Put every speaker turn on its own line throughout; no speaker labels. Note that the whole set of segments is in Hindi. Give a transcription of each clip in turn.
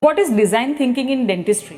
What is design thinking in dentistry?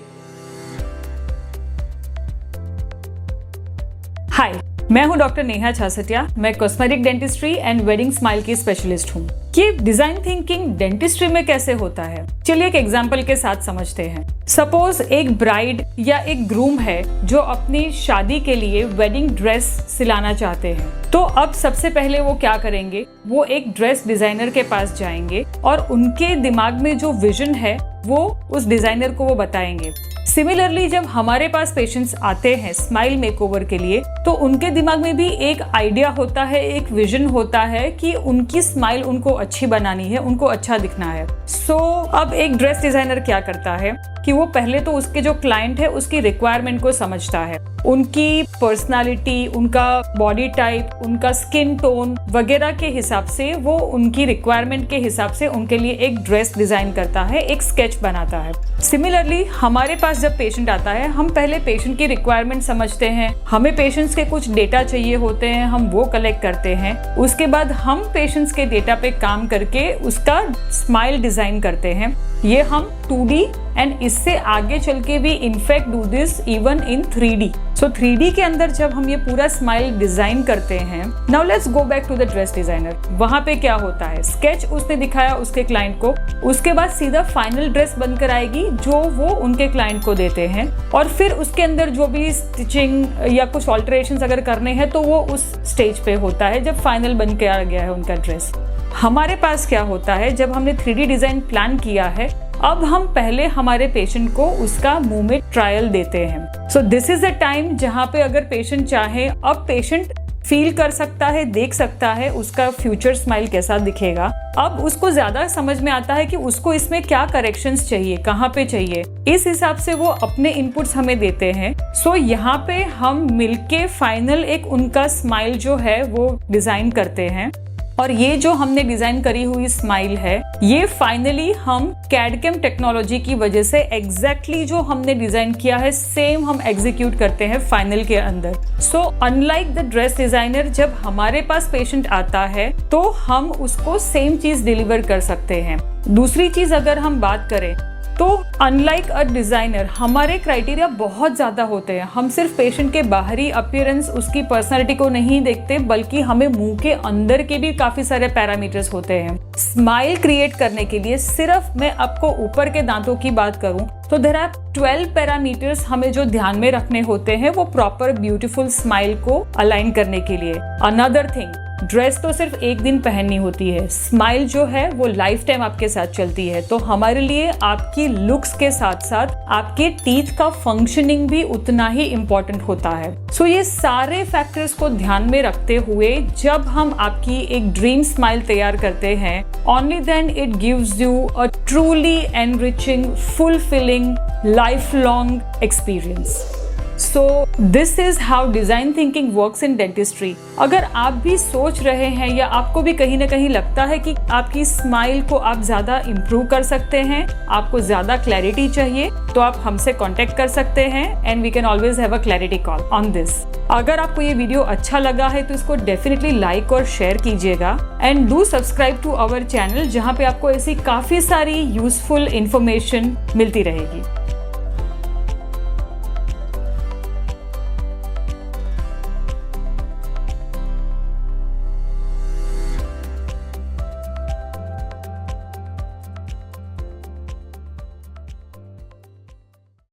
हाय, मैं हूं डॉक्टर नेहा छासटिया। मैं cosmetic dentistry and wedding smile की स्पेशलिस्ट हूं। कि डिजाइन थिंकिंग डेंटिस्ट्री में कैसे होता है, चलिए एक एग्जांपल के साथ समझते हैं। सपोज एक ब्राइड या एक ग्रूम है जो अपनी शादी के लिए वेडिंग ड्रेस सिलाना चाहते हैं। तो अब सबसे पहले वो क्या करेंगे, वो एक ड्रेस डिजाइनर के पास जाएंगे और उनके दिमाग में जो विजन है वो उस डिजाइनर को वो बताएंगे। सिमिलरली जब हमारे पास पेशेंट्स आते हैं स्माइल मेकओवर के लिए, तो उनके दिमाग में भी एक आइडिया होता है, एक विजन होता है कि उनकी स्माइल उनको अच्छी बनानी है, उनको अच्छा दिखना है। सो अब एक ड्रेस डिजाइनर क्या करता है कि वो पहले तो उसके जो क्लाइंट है उसकी रिक्वायरमेंट को समझता है, उनकी पर्सनालिटी, उनका बॉडी टाइप, उनका स्किन टोन वगैरह के हिसाब से वो उनकी रिक्वायरमेंट के हिसाब से उनके लिए एक ड्रेस डिजाइन करता है, एक स्केच बनाता है। सिमिलरली हमारे पास जब पेशेंट आता है, हम पहले पेशेंट की रिक्वायरमेंट समझते हैं, हमें पेशेंट्स के कुछ डेटा चाहिए होते हैं, हम वो कलेक्ट करते हैं। उसके बाद हम पेशेंट्स के डेटा पे काम करके उसका स्माइल डिजाइन करते हैं। ये हम 2D एंड इससे आगे चल के भी in fact do this even in 3D। So 3D के अंदर जब हम ये पूरा स्माइल डिजाइन करते हैं, now let's go back to the dress designer. वहां पे क्या होता है, स्केच उसने दिखाया उसके क्लाइंट को, उसके बाद सीधा फाइनल ड्रेस बनकर आएगी जो वो उनके क्लाइंट को देते हैं, और फिर उसके अंदर जो भी स्टिचिंग या कुछ ऑल्टरेशंस अगर करने हैं तो वो उस स्टेज पे होता है जब फाइनल बन के आ गया है उनका ड्रेस। हमारे पास क्या होता है, जब हमने 3D डिजाइन प्लान किया है, अब हम पहले हमारे पेशेंट को उसका मुंह में ट्रायल देते हैं। So this is a time जहां पे अगर पेशेंट चाहे, अब पेशेंट फील कर सकता है, देख सकता है उसका फ्यूचर स्माइल कैसा दिखेगा। अब उसको ज्यादा समझ में आता है कि उसको इसमें क्या करेक्शंस चाहिए, कहाँ पे चाहिए। इस हिसाब से वो अपने इनपुट्स हमें देते हैं। सो यहाँ पे हम मिलके फाइनल एक उनका स्माइल जो है वो डिजाइन करते हैं। और ये जो हमने डिजाइन करी हुई स्माइल है, ये फाइनली हम कैड-कैम टेक्नोलॉजी की वजह से एग्जैक्टली जो हमने डिजाइन किया है सेम हम एग्जीक्यूट करते हैं फाइनल के अंदर। So unlike the dress designer, जब हमारे पास पेशेंट आता है तो हम उसको सेम चीज डिलीवर कर सकते हैं। दूसरी चीज अगर हम बात करें तो अनलाइक अ डिजाइनर, हमारे क्राइटेरिया बहुत ज्यादा होते हैं। हम सिर्फ पेशेंट के बाहरी अपीयरेंस, उसकी पर्सनालिटी को नहीं देखते, बल्कि हमें मुंह के अंदर के भी काफी सारे पैरामीटर्स होते हैं। स्माइल क्रिएट करने के लिए सिर्फ मैं आपको ऊपर के दांतों की बात करूं तो देयर आर 12 पैरामीटर्स हमें जो ध्यान में रखने होते हैं वो प्रॉपर ब्यूटीफुल स्माइल को अलाइन करने के लिए। अनदर थिंग, ड्रेस तो सिर्फ एक दिन पहननी होती है, स्माइल जो है वो लाइफ टाइम आपके साथ चलती है। तो हमारे लिए आपकी लुक्स के साथ साथ आपके टीथ का फंक्शनिंग भी उतना ही इम्पोर्टेंट होता है। सो ये सारे फैक्टर्स को ध्यान में रखते हुए जब हम आपकी एक ड्रीम स्माइल तैयार करते हैं, only then it gives you a truly enriching, fulfilling, life long experience. So this is how design thinking works in dentistry। अगर आप भी सोच रहे हैं या आपको भी कहीं ना कहीं लगता है कि आपकी स्माइल को आप ज्यादा इम्प्रूव कर सकते हैं, आपको ज्यादा क्लैरिटी चाहिए, तो आप हमसे कांटेक्ट कर सकते हैं and we can always have a clarity call on this. अगर आपको ये वीडियो अच्छा लगा है तो इसको डेफिनेटली लाइक और शेयर कीजिएगा and do subscribe to our channel, जहाँ पे आपको ऐसी काफी सारी यूजफुल इंफॉर्मेशन मिलती रहेगी।